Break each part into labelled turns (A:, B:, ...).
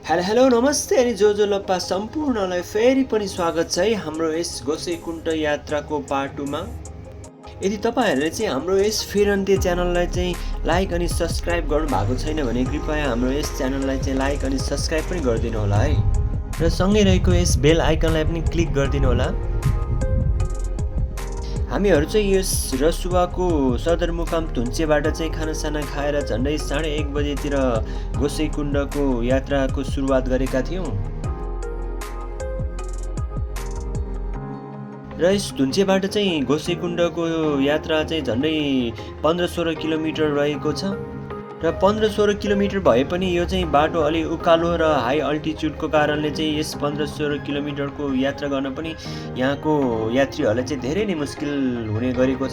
A: Hello नमस्ते अनि जो लप्पा सम्पूर्णलाई फेरि पनि स्वागत छ है हाम्रो यस गोसैकुण्ड यात्राको पार्ट 2 मा। यदि तपाईहरुले चाहिँ हाम्रो यस फिरन्ते च्यानललाई चाहिँ लाइक अनि सब्स्क्राइब गर्नु भएको छैन भने कृपया हाम्रो यस च्यानललाई चाहिँ लाइक अनि सब्स्क्राइब पनि गरिदिनु होला है र सँगै रहेको यस बेल आइकनलाई पनि क्लिक गरिदिनु होला। हामीहरु चाहिँ यस रसुवाको सदरमुकाम धुन्चेबाट चाहिँ खानासाना खाएर झन्डै 1:30 बजेतिर गोसैकुण्डको यात्राको सुरुवात गरेका थियौं र यस धुन्चेबाट चाहिँ गोसैकुण्डको यात्रा चाहिँ झन्डै 15-16 किलोमिटर रहेको छ र 15-16 किलोमिटर भए पनि यो चाहिँ बाटो अलि उकालो र हाई अल्टिट्युडको कारणले चाहिँ यस 15-16 किलोमिटरको यात्रा गर्न पनि यहाँको यात्रीहरूलाई चाहिँ धेरै नै मुस्किल हुने गरेको छ।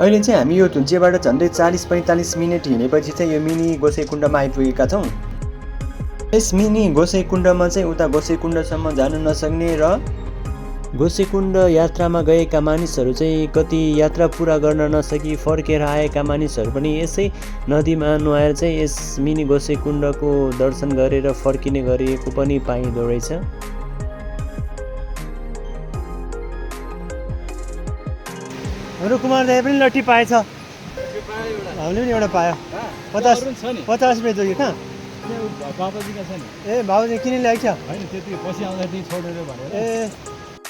A: अहिले चाहिँ हामी यो धुन्चेबाट झन्डै 40-45 मिनेट हिँडेपछि चाहिँ यो मिनी गोसैकुण्डमा आइपुगेका छौं। यस मिनी गोसैकुण्डमा चाहिँ उता गोसैकुण्डसम्म जान नसक्ने र गोसैकुण्ड यात्रामा गएका मानिसहरू चाहिँ कति यात्रा पूरा गर्न नसकी फर्केर आएका मानिसहरू पनि यसै नदीमा नुहाएर चाहिँ यस मिनी गोसैकुण्डको दर्शन गरेर फर्किने गरिएको पनि पाइँदो रहेछ।
B: हाम्रो कुमार दाइ पनि लट्ठी पाएछ। हामीले पनि एउटा पायो। 50 रुपियाँ जोग्यो कहाँ?
C: बाबाजीका छ नि।
B: ए बाबुजी किन ल्याएको छ?
C: हैन त्यति पछि आउँदा त्यही छोडेर भनेर।
B: ए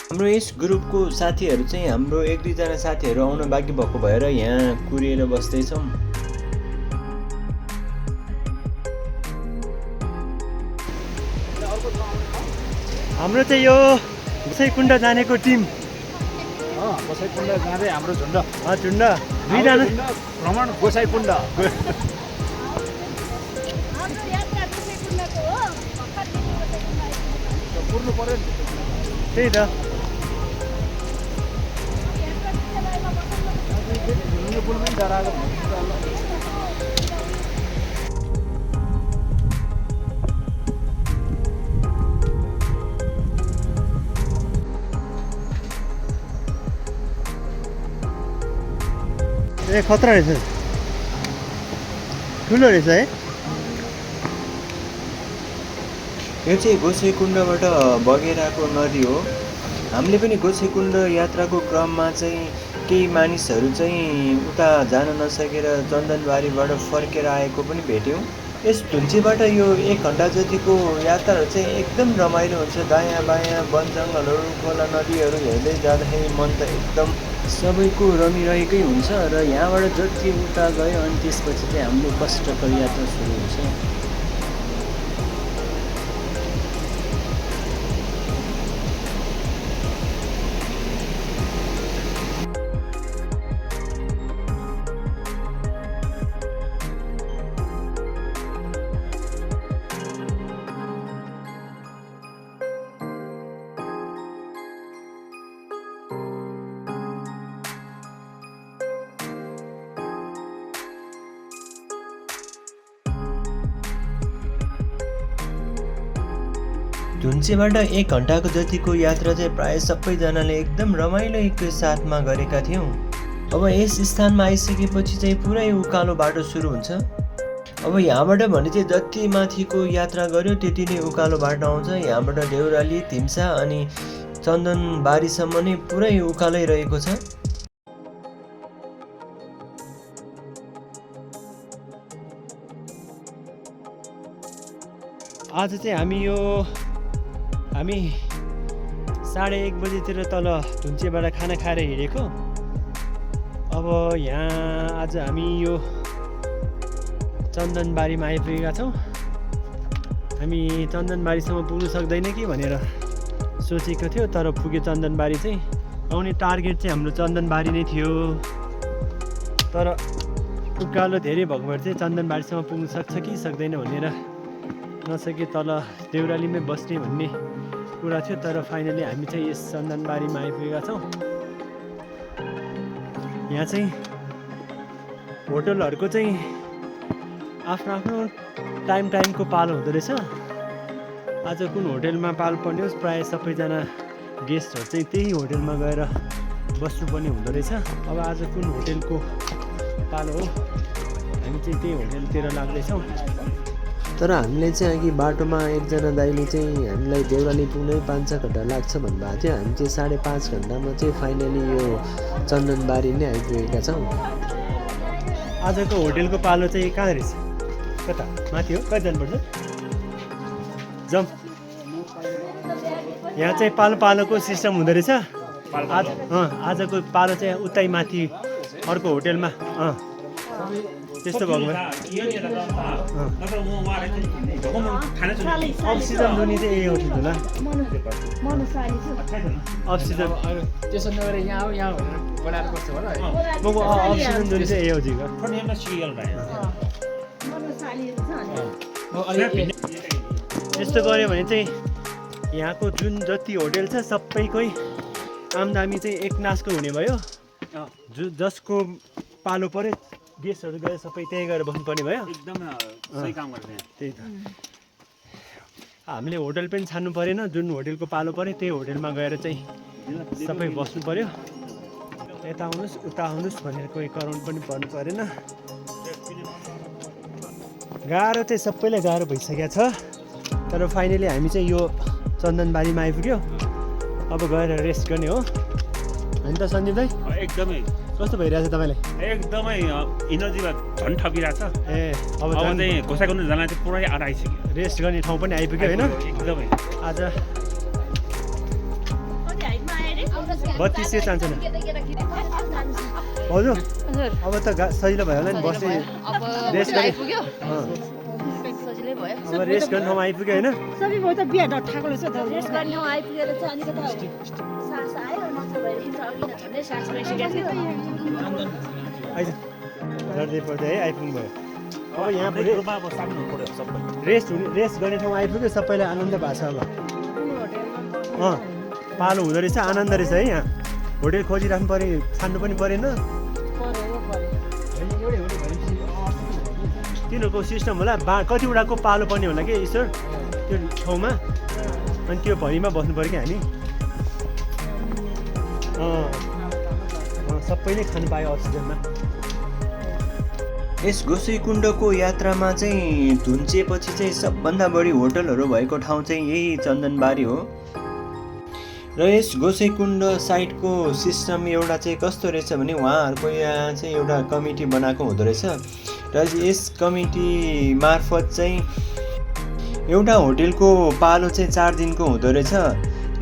A: हाम्रो यस ग्रुपको साथीहरू चाहिँ हाम्रो 1-2 जना साथीहरू आउन बाँकी भएको भएर यहाँ कुरिएर बस्दै छौं।
B: हाम्रो चाहिँ यो गोसैकुण्ड जानेको टिम
C: गोसाइकुण्ड जाँदै हाम्रो झुण्ड
B: झुण्ड 2 जना
C: भ्रमण गोसाइकुण्ड। पुर्नु पर्यो नि।
B: त्यही त
C: यो पुल पनि डराएको
B: ए खतरा रहेछ, ठुलो रहेछ है।
A: यो चाहिँ गोसैकुण्डबाट बगेर आएको नदी हो। हामीले पनि गोसैकुण्ड यात्राको क्रममा चाहिँ केही मानिसहरू चाहिँ उता जान नसकेर चन्दनबारीबाट फर्केर आएको पनि भेट्यौँ। यस धुन्चेबाट यो 1 घण्टा जतिको यात्राहरू चाहिँ एकदम रमाइलो हुन्छ। दायाँ बायाँ वन जङ्गलहरू खोला नदीहरू हेर्दै जाँदाखेरि मन त एकदम सबैको रमिरहेकै हुन्छ र यहाँबाट जति उता गयो अनि त्यसपछि चाहिँ हाम्रो कष्टकर यात्रा सुरु हुन्छ। धुन्चेबाट 1 घण्टाको जतिको यात्रा चाहिँ प्राय सबैजनाले एकदम रमाइलोको साथमा गरेका थियौँ। अब यस स्थानमा आइसकेपछि चाहिँ पुरै उकालो बाटो सुरु हुन्छ। अब यहाँबाट भने चाहिँ जति माथिको यात्रा गर्यो त्यति नै उकालो बाटो आउँछ। यहाँबाट देउराली तिम्सा अनि चन्दनबारीसम्म नै पुरै उकालै रहेको छ।
B: आज चाहिँ हामी 1:30 बजेतिर तल धुन्चेबाट खाना खाएर हिँडेको। अब यहाँ आज हामी यो चन्दनबारीमा आइपुगेका छौँ। हामी चन्दनबारीसम्म पुग्नु सक्दैन कि भनेर सोचेको थियो, तर पुग्यो चन्दनबारी चाहिँ। आउने टार्गेट चाहिँ हाम्रो चन्दनबारी नै थियो, तर उकालो धेरै भएको भएर चाहिँ चन्दनबारीसम्म पुग्नु सक्छ कि सक्दैन भनेर नसके तल देउरालीमै बस्ने भन्ने कुरा थियो। तर फाइनली हामी चाहिँ यस चन्दनबारीमा आइपुगेका छौँ। यहाँ चाहिँ होटलहरूको चाहिँ आफ्नो आफ्नो टाइमको पालो हुँदो रहेछ। आज कुन होटलमा पालो पर्ने होस्, प्राय सबैजना गेस्टहरू चाहिँ त्यही होटलमा गएर बस्नुपर्ने हुँदो रहेछ। अब आज कुन होटलको पालो हो, हामी चाहिँ त्यही होटलतिर लाग्दैछौँ।
A: त
B: तर हामीले चाहिँ अघि बाटोमा एकजना दाइले चाहिँ हामीलाई देउराली पुग्नै 5-6 घन्टा लाग्छ भन्नुभएको थियो। हामी चाहिँ 5.5 घन्टामा चाहिँ फाइनली यो चन्दनबारी नै आइपुगेका छौँ। आजको होटेलको पालो चाहिँ कहाँ रहेछ? कता माथि हो? कति जानुपर्छ? जाउँ। यहाँ चाहिँ पालोको सिस्टम हुँदो रहेछ। आजको पालो चाहिँ उतै माथि अर्को होटेलमा त्यस्तो भएको भए अफ सिजन दुनी चाहिँ यही हो ठुलो अफ सिजन
C: त्यसो नगरेर यहाँ हो यहाँ बनाएर बस्छ होला
B: अफ सिजन दुनी चाहिँ यही हो जिगा यस्तो गऱ्यो भने चाहिँ यहाँको जुन जति होटेल छ सबैकै आमदामी चाहिँ एक नासको हुने भयो। जसको पालो पऱ्यो गेस्टहरू गएर सबै त्यहीँ गएर बस्नुपर्ने भयो।
C: एकदम सही काम गर्छ
B: त्यही त हामीले होटल पनि छान्नु परेन। जुन होटेलको पालो पऱ्यो त्यही होटेलमा गएर चाहिँ सबै बस्नु पऱ्यो। यता आउनुहोस् उता आउनुहोस् भनेर कोही कराउनु पनि पर्नु परेन। गाह्रो चाहिँ सबैलाई गाह्रो भइसकेको छ। तर फाइनली हामी चाहिँ यो चन्दनबारीमा आइपुग्यो। अब गएर रेस्ट गर्ने हो होइन त सन्दीप दाइ?
C: एकदमै
B: कस्तो भइरहेछ तपाईँलाई?
C: एकदमै इनर्जीमा झन् ठपिरहेछ।
B: ए अब
C: चाहिँ गोसाइकुण्ड जान चाहिँ पुरै आएर आइसक्यो।
B: रेस्ट गर्ने ठाउँ पनि आइपुग्यो होइन?
C: एकदमै
B: आज 3200 चाहन्छ न हजुर। अब त सजिलो भयो होला नि बस्ने रेस्ट गर्ने। अब रेस्ट गर्ने ठाउँमा आइपुग्यो होइन?
D: सबै भयो त बिहा ढट्ठाको रहेछ त
E: रेस्ट गर्ने ठाउँ आइपुगेर चाहिँ अलिकति सास आयो नत्र भए अघि न झन्डै सास भइसकेको थियो।
B: आइज लड्दै पर्दै है आइपुग्नु भयो। अब यहाँ रेस्ट गर्ने ठाउँ आइपुग्यो। सबैलाई आनन्द भएको छ। अब पालो हुँदो रहेछ आनन्द रहेछ है। यहाँ होटेल खोजिराख्नु पऱ्यो छान्नु पनि परेन। तिनीहरूको सिस्टम होला कतिवटाको पालो पर्ने होला कि ईश्वर त्यो ठाउँमा अनि त्यो भरिमा बस्नु पऱ्यो कि हामी। सबैले खानु पायो अक्सिजनमा।
A: यस गोसैकुण्डको यात्रामा चाहिँ धुन्चेपछि चाहिँ सबभन्दा बढी होटलहरू भएको ठाउँ चाहिँ यही चन्दनबारी हो। र यस गोसैकुण्ड साइटको सिस्टम एउटा चाहिँ कस्तो रहेछ भने उहाँहरूको यहाँ चाहिँ एउटा कमिटी बनाएको हुँदो रहेछ। र यस कमिटी मार्फत चाहिँ एउटा होटेलको पालो चाहिँ 4 दिनको हुँदो रहेछ।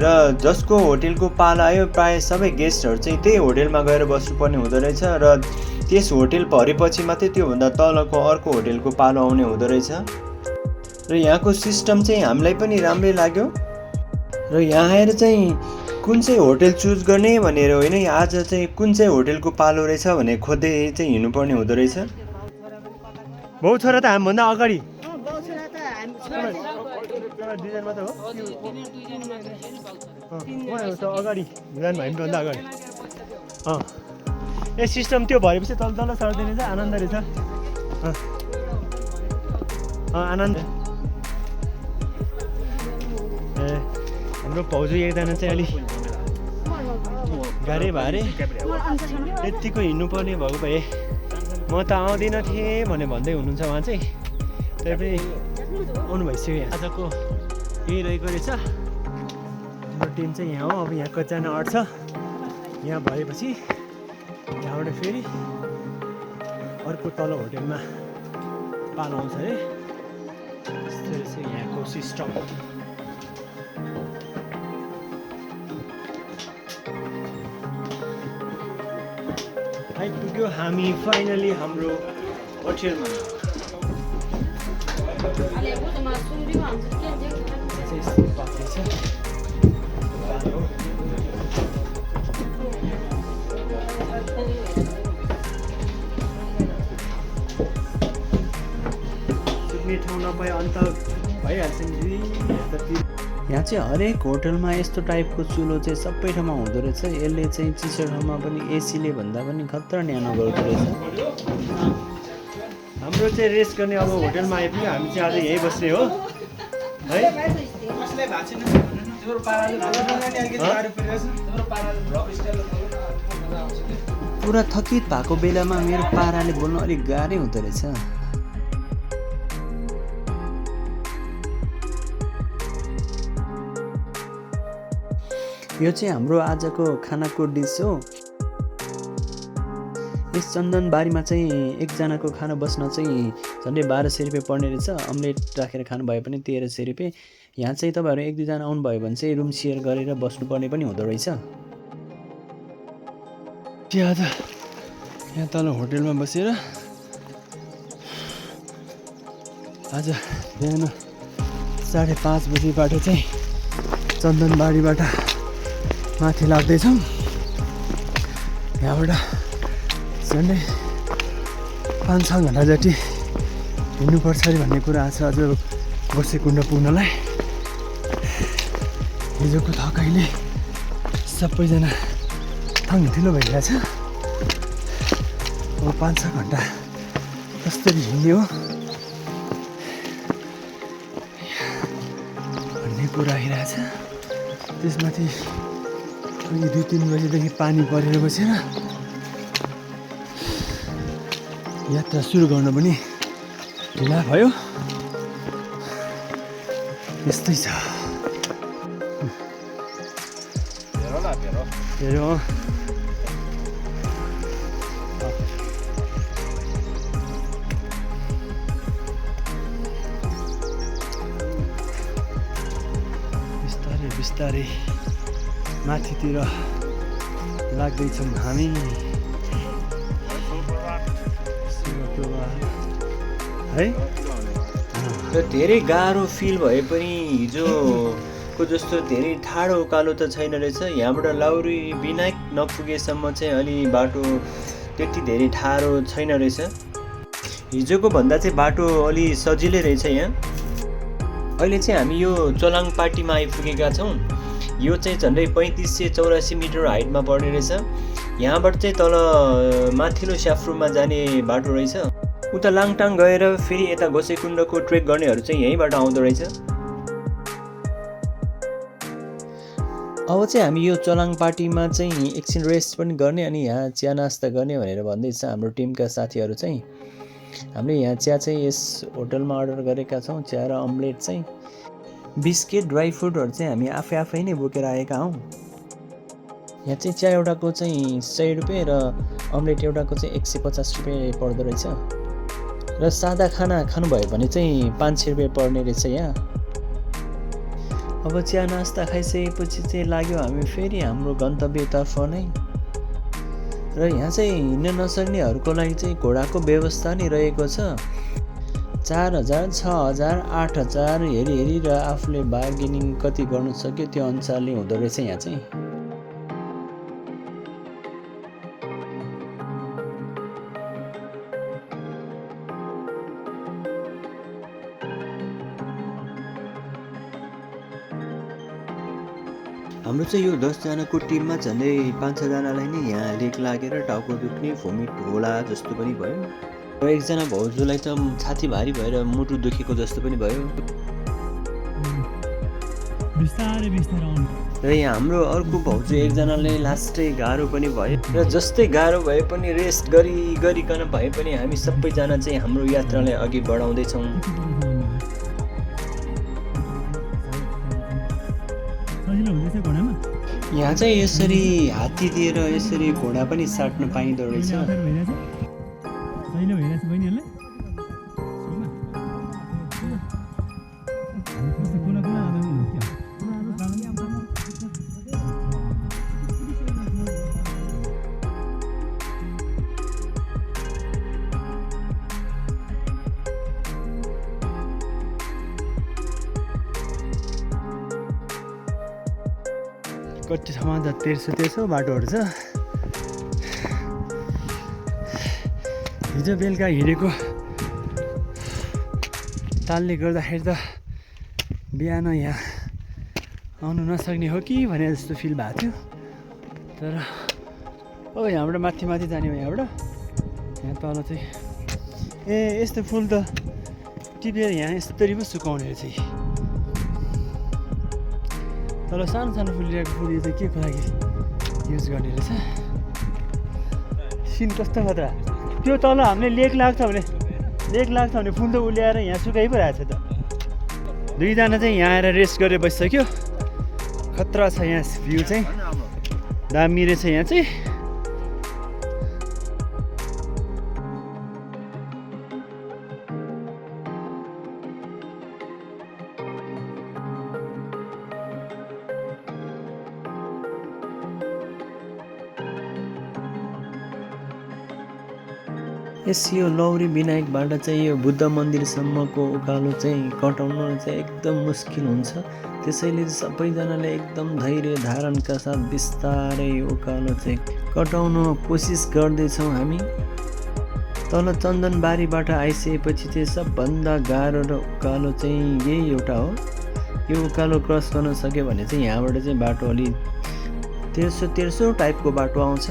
A: र जसको होटेलको पालो आयो प्रायः सबै गेस्टहरू चाहिँ त्यही होटेलमा गएर बस्नुपर्ने हुँदो रहेछ। र त्यस होटेल भरेपछि मात्रै त्योभन्दा तलको अर्को होटेलको पालो आउने हुँदो रहेछ। र यहाँको सिस्टम चाहिँ हामीलाई पनि राम्रै लाग्यो। र यहाँ आएर चाहिँ कुन चाहिँ होटेल चुज गर्ने भनेर होइन, आज चाहिँ कुन चाहिँ होटेलको पालो रहेछ भनेर खोज्दै चाहिँ हिँड्नुपर्ने हुँदो रहेछ।
B: बाउ छोरा त हामीभन्दा अगाडि अगाडि हामीभन्दा अगाडि ए सिस्टम त्यो भएपछि तल तल सर्दैन चाहिँ आनन्द रहेछ। आनन्द ए हाम्रो भाउजू एकजना चाहिँ अलिक गाह्रै भए अरे यत्तिको हिँड्नुपर्ने भएको भए म त आउँदिनँ थिएँ भने भन्दै हुनुहुन्छ उहाँ चाहिँ। त्यही पनि आउनु भइसक्यो। आजको यही रहेको रहेछ। हाम्रो टिम चाहिँ यहाँ हो। अब यहाँ कतिजना अट्छ यहाँ भएपछि यहाँबाट फेरि अर्को तल होटेलमा पालो आउँछ अरे। यस्तो रहेछ यहाँको सिस्टम। आइपुग्यो हामी फाइनली हाम्रो होटेलमा। सुत्ने ठाउँ नपाए अन्त भइहाल्छ नि। यहाँ चाहिँ हरेक होटलमा यस्तो टाइपको चुलो चाहिँ सबै ठाउँमा हुँदो रहेछ। यसले चाहिँ चिसो ठाउँमा पनि एसीले भन्दा पनि खतरा न्यानो गर्दो रहेछ। हाम्रो चाहिँ रेस्ट गर्ने अब होटेलमा आइपुग्यो। हामी चाहिँ आज यहीँ बस्ने हो है। पुरा थकित भएको बेलामा मेरो पाराले बोल्नु अलिक गाह्रै हुँदो रहेछ। यो चाहिँ हाम्रो आजको खानाको डिस हो। यस चन्दनबारीमा चाहिँ एकजनाको खाना बस्न चाहिँ झन्डै 1200 रुपियाँ पर्ने रहेछ। अम्लेट राखेर खानु भयो भने 1300 रुपियाँ। यहाँ चाहिँ तपाईँहरू 1-2 जना आउनुभयो भने चाहिँ रुम सेयर गरेर बस्नुपर्ने पनि हुँदो रहेछ। आज यहाँ तल होटेलमा बसेर आज बिहान 5:30 बजीबाट चाहिँ चन्दनबारीबाट माथि लाग्दैछौँ। यहाँबाट झन्डै 5-6 घन्टा जति हिँड्नुपर्छ अरे भन्ने कुरा छ आज गोसेकुण्ड पुग्नलाई। हिजोको थकाइले सबैजना थङ्गिलो भइरहेछ। अब 5-6 घन्टा कसरी हिँड्ने हो भन्ने कुरा आइरहेछ। त्यसमाथि 2-3 बजीदेखि पानी परेर बसेर यात्रा सुरु गर्न पनि ढिला भयो। यस्तै छ। हेरो बिस्तारै बिस्तारै माथितिर लाग्दैछौँ हामी। है
A: र धेरै गाह्रो फिल भए पनि हिजोको जस्तो धेरै ठाडो उकालो त छैन रहेछ। यहाँबाट लाउरी विनायक नपुगेसम्म चाहिँ अलि बाटो त्यति धेरै ठाडो छैन रहेछ। हिजोको भन्दा चाहिँ बाटो अलि सजिलै रहेछ यहाँ। अहिले चाहिँ हामी यो चोलाङ पार्टीमा आइपुगेका छौँ। यो चाहिँ झन्डै 3584 मिटर हाइटमा पर्ने रहेछ। यहाँबाट चाहिँ तल माथिल्लो स्याफ्रुममा जाने बाटो रहेछ। उता लाङटाङ गएर फेरि यता गोसेकुण्डको ट्रेक गर्नेहरू चाहिँ यहीँबाट आउँदो रहेछ। अब चाहिँ हामी यो चोलाङ पार्टीमा चाहिँ एकछिन रेस्ट पनि गर्ने अनि यहाँ चिया नास्ता गर्ने भनेर भन्दैछ हाम्रो टिमका साथीहरू चाहिँ। हामीले यहाँ चिया चाहिँ यस होटलमा अर्डर गरेका छौँ। चिया र अम्लेट चाहिँ, बिस्किट, ड्राई फ्रुटहरू चाहिँ हामी आफै नै बोकेर आएका हौँ। यहाँ चाहिँ चिया एउटाको चाहिँ 100 रुपियाँ र अम्लेट एउटाको चाहिँ 150 रुपियाँ पर्दो रहेछ। र सादा खाना खानुभयो भने चाहिँ 500 रुपियाँ पर्ने रहेछ यहाँ। अब चिया नास्ता खाइसकेपछि चाहिँ लाग्यो हामी फेरि हाम्रो गन्तव्यतर्फ नै। र यहाँ चाहिँ हिँड्न नसक्नेहरूको लागि चाहिँ घोडाको व्यवस्था नै रहेको छ। 4000, 6000, 8000 हेरी र आफूले बार्गेनिङ कति गर्नु सक्यो त्यो अनुसारले हुँदो रहेछ यहाँ चाहिँ। हाम्रो चाहिँ यो 10 जनाको टिममा झन्डै 5-6 जनालाई नै यहाँ लेक लागेर टाउको दुख्ने, भोमिट होला जस्तो पनि भयो। र एकजना भाउजूलाई त छाती भारी भएर मुटु दुखेको जस्तो पनि भयो। र यहाँ हाम्रो अर्को भाउजू एकजनालाई लास्टै गाह्रो पनि भयो। र जस्तै गाह्रो भए पनि रेस्ट गरिकन भए पनि हामी सबैजना चाहिँ हाम्रो यात्रालाई अघि बढाउँदैछौँ। यहाँ चाहिँ यसरी हात्ती दिएर यसरी घोडा पनि साट्न पाइँदो रहेछ।
B: कति ठाउँमा त 1300 बाटोहरू छ। हिजो बेलुका हिँडेको तालले गर्दाखेरि त बिहान यहाँ आउनु नसक्ने हो कि भने जस्तो फिल भएको थियो। तर अब यहाँबाट माथि जाने हो। यहाँबाट यहाँ तल चाहिँ यस्तो फुल त टिपेर यहाँ यसरी पो सुकाउने रहेछ। तर सानो फुलिरहेको फुल यो चाहिँ के को लागि युज गर्ने रहेछ। सिन कस्तो खतरा। त्यो तल हामीले लेक लाग्छ भने फुल त उल्याएर यहाँ सुकाइ पो रहेछ त। 2 जना चाहिँ यहाँ आएर रेस्ट गरेर बसिसक्यो। खतरा छ यहाँ भ्यू चाहिँ दामी रहेछ यहाँ चाहिँ
A: यस यो लौरी विनायकबाट चाहिँ यो बुद्ध मन्दिरसम्मको उकालो चाहिँ कटाउन चाहिँ एकदम मुस्किल हुन्छ त्यसैले सबैजनाले एकदम धैर्य धारणका साथ बिस्तारै उकालो चाहिँ कटाउन कोसिस गर्दैछौँ हामी तल चन्दनबारीबाट आइसकेपछि चाहिँ सबभन्दा गाह्रो र उकालो चाहिँ यही एउटा हो यो उकालो क्रस गर्न सक्यो भने चाहिँ यहाँबाट चाहिँ बाटो अलि तेर्सो टाइपको बाटो आउँछ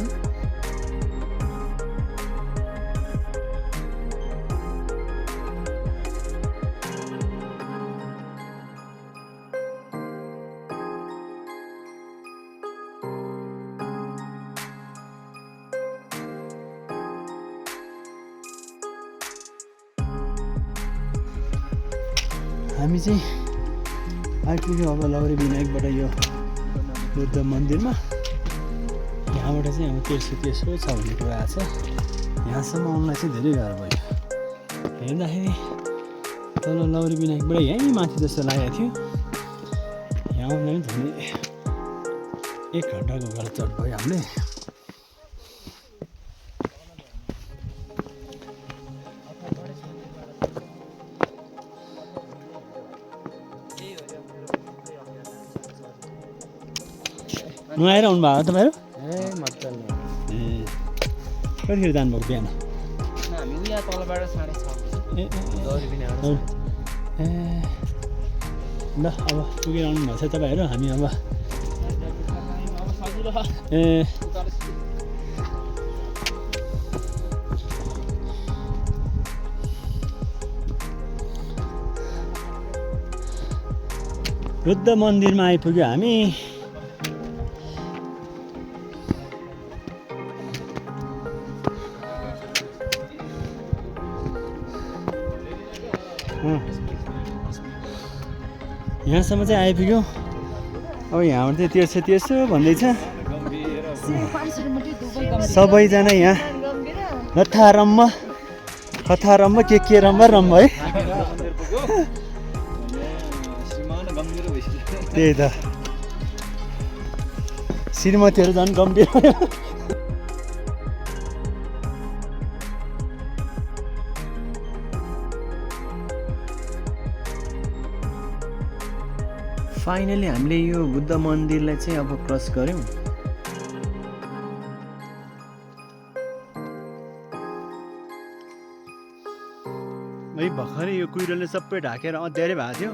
B: हामी चाहिँ आइपुग्यौँ अब लौरी विनायकबाट यो बुद्ध मन्दिरमा यहाँबाट चाहिँ अब तेर्सो छ भन्ने कुरा आएको छ यहाँसम्म आउनलाई चाहिँ धेरै गाह्रो भयो हेर्दाखेरि तल लौरी विनायकबाट यहीँ माथि जस्तो लागेको थियो यहाँ आउँदा पनि झन् 1 घन्टाको उकालो चढ भयो हामीले नुहाएर आउनुभएको तपाईँहरू कतिखेर जानुभएको बिहान ल अब पुगेर आउनु भएको छ तपाईँहरू हामी अब बुद्ध मन्दिरमा आइपुग्यो हामी यहाँसम्म चाहिँ आइपुग्यो अब यहाँबाट चाहिँ तेर्सो भन्दैछ सबैजना यहाँ लथारम्म खथारम्म के रम्म है त्यही त श्रीमतीहरू झन् गम्भीर
A: फाइनली हामीले यो बुद्ध मन्दिरलाई चाहिँ अब क्रस गऱ्यौँ
B: है भर्खरै यो कुहिरोले सबै ढाकेर अँध्यारै भएको थियो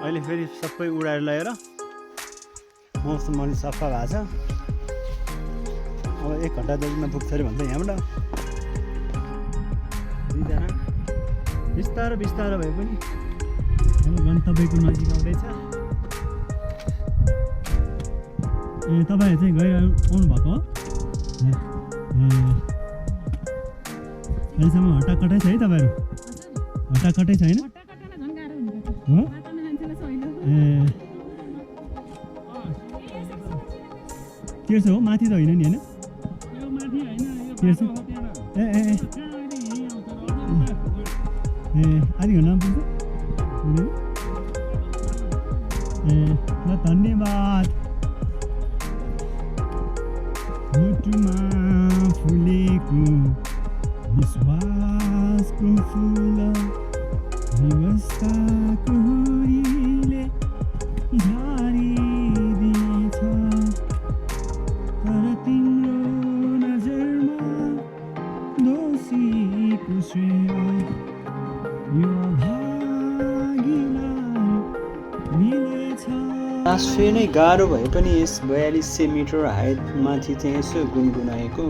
B: अहिले फेरि सबै उडाएर लगेर मौसम अलि सफा भएको छ अब 1 घन्टा जतिमा पुग्छ अरे भन्छ यहाँबाट दुईजना बिस्तारो भए पनि अब गन्तव्यको नजिक आउँदैछ तपाईँहरू चाहिँ गएर आउनु भएको हो अहिलेसम्म हट्टाकट्टै छ है तपाईँहरू हट्टाकट्टै छैन हो तेर्सो हो माथि त होइन नि होइन तेर्सो आधी घन्टामा पुग्छ ल धन्यवाद मुटुमा फुलेको विश्वासको फुल व्यवस्थाको हुरीले झारिदिएछ तर तिम्रो नजरमा दोषीको श्रेय यो भागीलाई मिलेछ
A: आश्चर्य नै गाह्रो भए पनि यस 4200 मिटर हाइटमाथि चाहिँ यसो गुनगुनाएको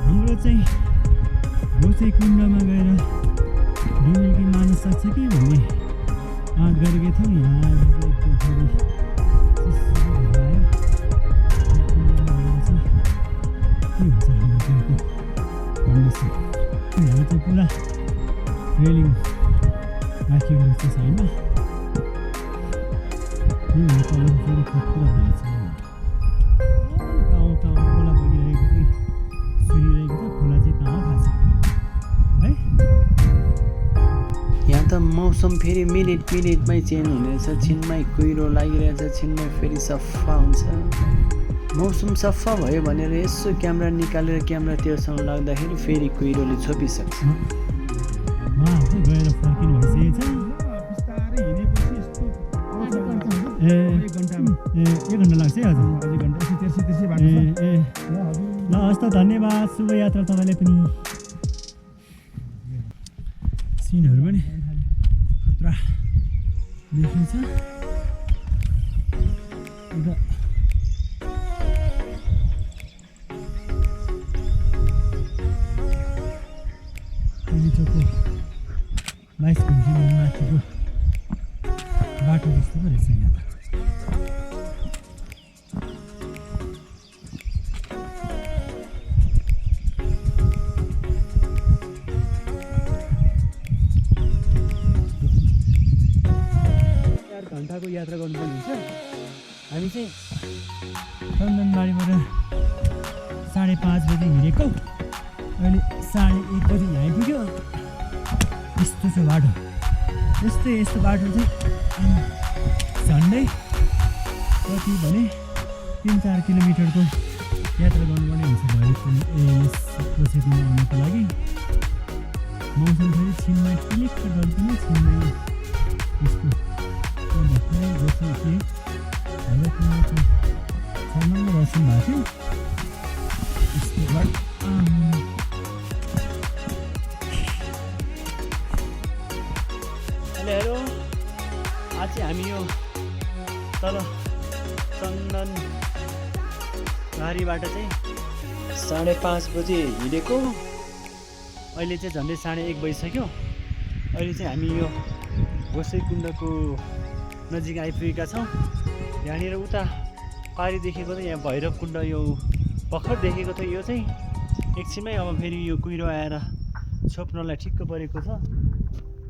B: हाम्रो चाहिँ गोसाई कुण्डमा गएर डुबेकी मार्न सक्छ कि भन्ने आँट गरेको थियौँ यहाँ एकदम फेरि के हुन्छ हाम्रो कन्डिसन यहाँ चाहिँ पुरा रेलिङ राखिएको रहेछ साइडमा यहाँ तल फेरि पुरा भेल छ कहाँ खोला बगिरहेको चाहिँ सुनिरहेको छ खोला चाहिँ कहाँ थाहा छ है यहाँ त मौसम फेरि मिनेटमै चेन्ज हुने रहेछ छिनमै कुहिरो लागिरहेछ छिनमै फेरि सफा हुन्छ मौसम सफा भयो भनेर यसो क्यामेरा निकालेर क्यामेरा त्योसँग लाग्दाखेरि फेरि कुहिरोले छोपिसक्छ गएर फर्किनु भइसकेको छ एक घन्टा लाग्छ है हजुर ल हस् त धन्यवाद शुभयात्रा तपाईँलाई पनि सिनहरू पनि खतरा देखिन्छ एउटा चोको 22 घन्टी माथिको बाटो जस्तो पो रहेछ यहाँ त घन्टाको यात्रा गर्नुपर्ने हुन्छ हामी चाहिँ चन्दनबारीबाट 5:30 बजी हिँडेको अहिले 1:30 बजी यहाँ आइपुग्यो यस्तो छ बाटो यस्तो बाटो चाहिँ झन्डै कति भने 3-4 किलोमिटरको यात्रा गर्नुपर्ने हुन्छ कोसेकमा आउनको लागि मौसम फेरि छिनमै क्लिक्क डल्किने छिनमै यस्तो भर्खरै बस्नु थिएँ छर्मङ्ग बस्नु भएको थियो यस्तो हेलो आज चाहिँ हामी यो तल चन्दनबारीबाट चाहिँ
A: 5:30 बजे हिँडेको
B: अहिले चाहिँ झन्डै 1:30 बजिसक्यो अहिले चाहिँ हामी यो गोसैकुण्डको नजिक आइपुगेका छौँ यहाँनिर उता पारी देखेको त यहाँ भैरवकुण्ड यो भर्खर देखेको त यो चाहिँ एकछिनमै अब फेरि यो कुहिरो आएर छोप्नलाई ठिक्क परेको छ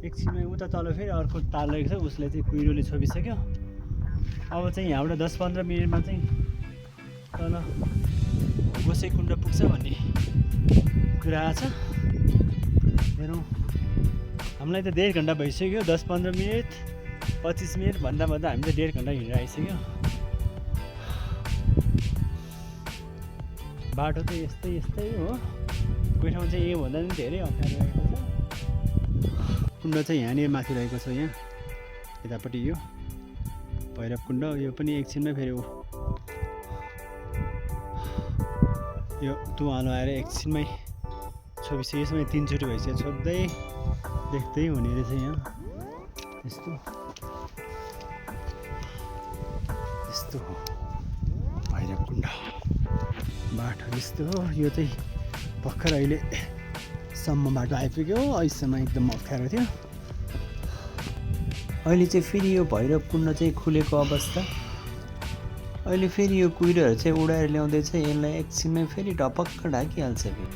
B: एकछिनमै उता तल फेरि अर्को ताल रहेको छ उसले चाहिँ कुहिरोले छोपिसक्यो अब चाहिँ यहाँबाट 10-15 मिनटमा चाहिँ तल गोसैकुण्ड पुग्छ भन्ने कुरा छ हेरौँ हामीलाई त 1.5 घन्टा भइसक्यो 10-15 मिनट 25 मिनट भन्दा हामी त 1.5 घन्टा हिँडेर आइसक्यो बाटो चाहिँ यस्तै हो कोही ठाउँ चाहिँ योभन्दा पनि धेरै अप्ठ्यारो रहेको छ कुण्ड चाहिँ यहाँनिर माथि रहेको छ यहाँ यतापट्टि यो भैरवकुण्ड यो पनि एकछिनमै फेरि यो तुवालो आएर एकछिनमै छोपिसक्यो यसमा 3 चोटि भइसक्यो छोप्दै देख्दै हुने रहेछ यहाँ यस्तो हो भैरवकुण्ड बाटो यस्तो हो यो चाहिँ भर्खर अहिलेसम्म बाटो आइपुग्यो अहिलेसम्म एकदम अप्ठ्यारो थियो
A: अहिले चाहिँ फेरि यो भैरवकुण्ड चाहिँ खुलेको अवस्था अहिले फेरि यो कुहिरोहरू चाहिँ उडाएर ल्याउँदैछ यसलाई एकछिनमै फेरि ढपक्क ढाकिहाल्छ फेरि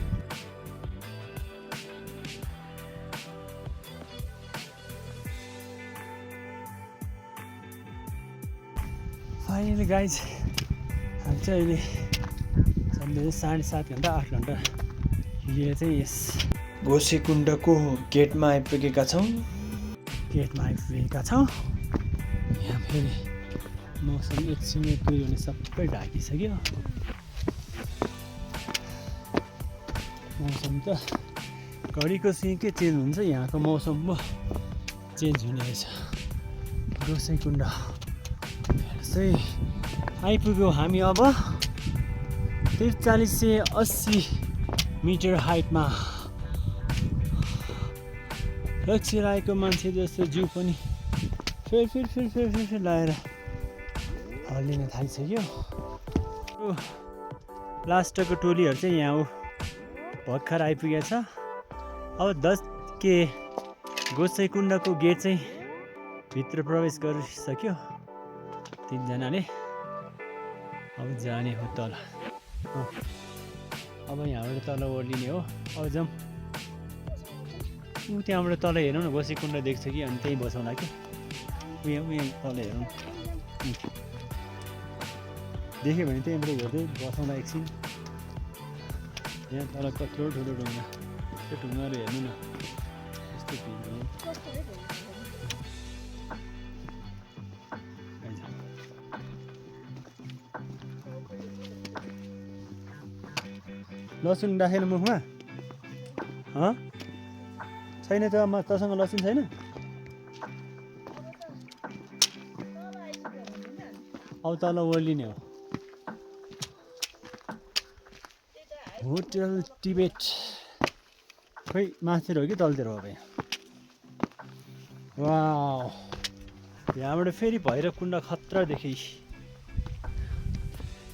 B: फाइनली गाइज हामी चाहिँ अहिले झन्डै 7.5 घन्टा 8 घन्टा हिँडेर चाहिँ यस
A: गोसैकुण्डको गेटमा आइपुगेका छौँ
B: यहाँ फेरि मौसम एकछिनमै कुहिरोले सबै ढाकिसक्यो मौसम त घडीको सिकै चेन्ज हुन्छ यहाँको मौसम पो चेन्ज हुने रहेछ गोसैकुण्ड चाहिँ आइपुग्यो हामी अब 4380 मिटर हाइटमा लक्ष्य राखेको मान्छे जस्तो जिउ पनि फेरि लगाएर हल्लिन थालिसक्यो लास्टको टोलीहरू चाहिँ यहाँ भर्खर आइपुगेको छ अब 10 के गोसैकुण्डको गेट चाहिँ भित्र प्रवेश गरिसक्यो 3 जनाले अब जाने हो तल अब यहाँबाट तल ओर्लिने हो अब जाउँ ऊ त्यहाँबाट तल हेरौँ न गोसीकुण्ड देख्छ कि अनि त्यहीँ बसौँला कि उहाँ तल हेरौँ देख्यो भने त्यहीँबाट हेर्दै बसौँला एकछिन यहाँ तल कत्रो ठुलो ढुङ्गा त्यो ढुङ्गाहरू हेर्नु न यस्तो लसुन राखेन मुखमा छैन त तसँग लसुन छैन अब तल ओर्लिने हो होटल टिबेट खोइ माथितिर हो कि तलतिर हो भाइ वाउ यहाँबाट फेरि भैरवकुण्ड खतरा देखेँ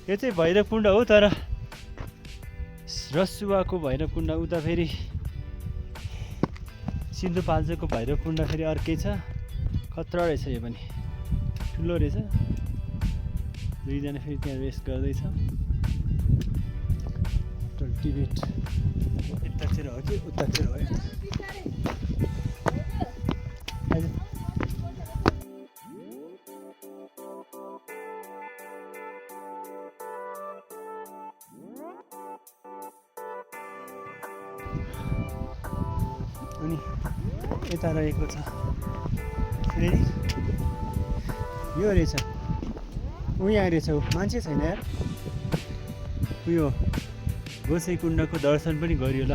B: यो चाहिँ भैरवकुण्ड हो तर रसुवाको भैरवकुण्ड उता फेरि सिन्धुपाल्चोकको भैरवकुण्ड फेरि अर्कै छ खतरा रहेछ यो पनि ठुलो रहेछ दुईजना फेरि त्यहाँ रेस्ट गर्दैछ होटल टिबेट यतातिर हो कि उतातिर हो अनि यता रहेको छ फेरि यो रहेछ यहाँ रहेछ मान्छे छैन यार उयो गोसाइँकुण्डको दर्शन पनि गरियो ल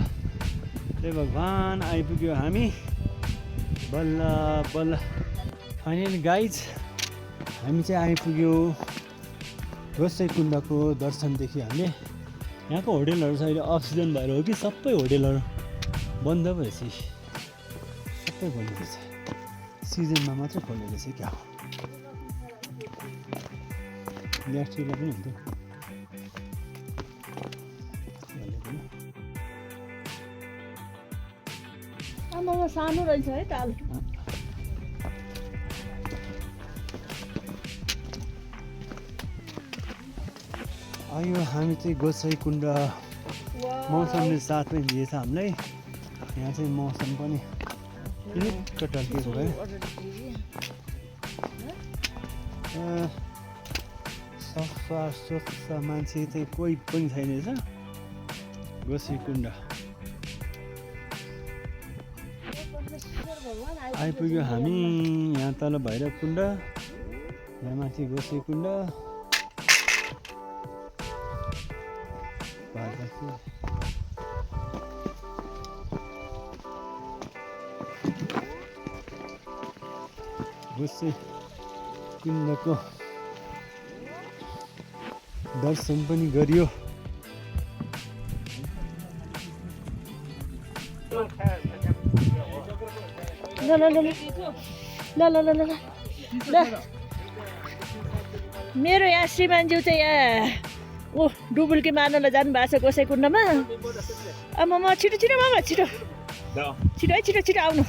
B: हे भगवान् आइपुग्यो हामी बल्ल बल्ल फाइनली गाइज हामी चाहिँ आइपुग्यो गोसाइँकुण्डको दर्शनदेखि हामीले यहाँको होटेलहरू चाहिँ अहिले अफ सिजन भएर हो कि सबै होटेलहरू बन्द भएछ सबै बन्द रहेछ सिजनमा मात्रै खोल्ने रहेछ क्या हो ग्यास्ट्रिकलाई पनि हुन्थ्यो
E: आमामा सानो रहेछ है ताल
B: आयो हामी चाहिँ गोसाइँकुण्ड मौसमले साथ पनि दिएछ हामीलाई यहाँ चाहिँ मौसम पनि टल्किएको भयो सफा स्वच्छ मान्छे चाहिँ कोही पनि छैन रहेछ गोसाइँकुण्ड आइपुग्यो हामी यहाँ तल भैरवकुण्ड यहाँ माथि गोसाइँकुण्ड गोसाइँकुण्डको दर्शन पनि गरियो
E: ल ल ल ल ल ल ल ल ल मेरो यहाँ श्रीमानज्यू चाहिँ यहाँ डुबुल्की मार्नलाई जानुभएको छ गोसाइँकुण्डमा आमामा छिटो छिटो मामा छिटो छिटो है छिटो छिटो आउनु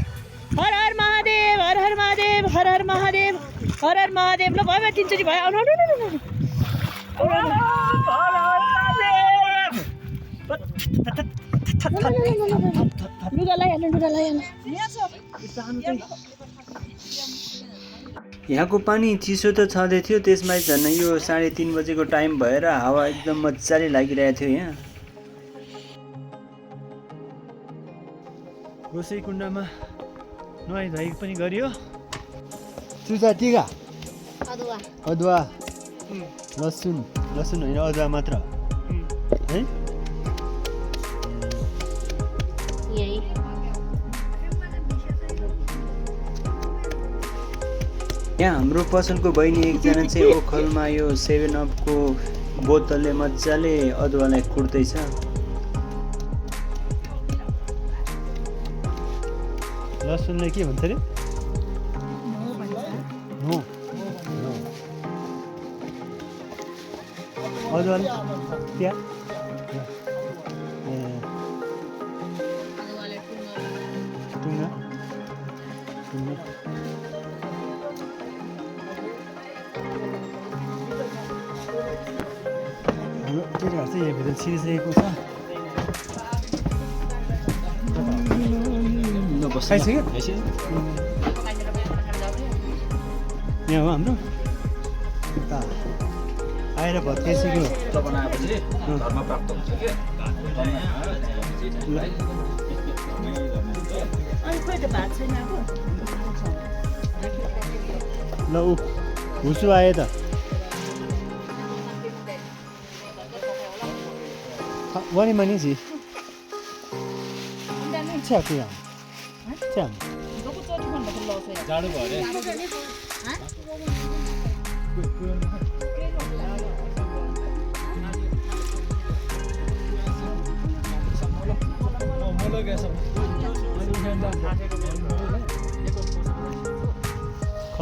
E: हर हर महादेव हर हर महादेव हर हर महादेव हर हर महादेव ल भयो तिनचोटि भयो आउनु आउनु लुगा लगाइहाल्नु लुगा लगाइहाल्नु
A: यहाँको पानी चिसो त छँदै थियो त्यसमा झन् यो 3:30 बजेको टाइम भएर हावा एकदम मजाले लागिरहेको थियो यहाँ
B: गोसाइँकुण्डमा नुहाइ धुवाइ पनि गरियो चुचा टिका अदुवा लसुन होइन अदुवा मात्र है
A: यहाँ हाम्रो पसलको बहिनी एकजना चाहिँ ओखलमा यो 7-अपको बोतलले मजाले अदुवालाई कुट्दैछ
B: लसुनलाई के भन्छ अरे नो अदुवा त्यहाँ टुङ्गा हाम्रो केटाहरू चाहिँ यहाँभित्र छिरिसकेको छ खाइसक्यो यहाँ हो हाम्रो उता आएर भत्काइसक्यो
E: अनि खोइ त भात छैन अब
B: ल ऊ हुसु आयो त वानी मानी जी अच्छा क्या अच्छा
C: जाडो भयो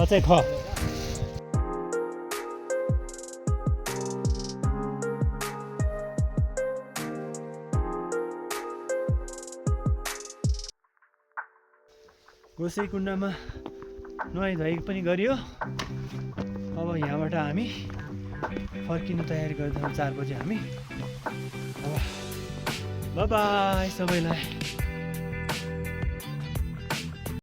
C: अरे
B: खै ख गोसाइँकुण्डमा नुहाइधुवाइ पनि गरियो अब यहाँबाट हामी फर्किनु तयारी गर्दैछौँ 4 बजे हामी अब बाई सबैलाई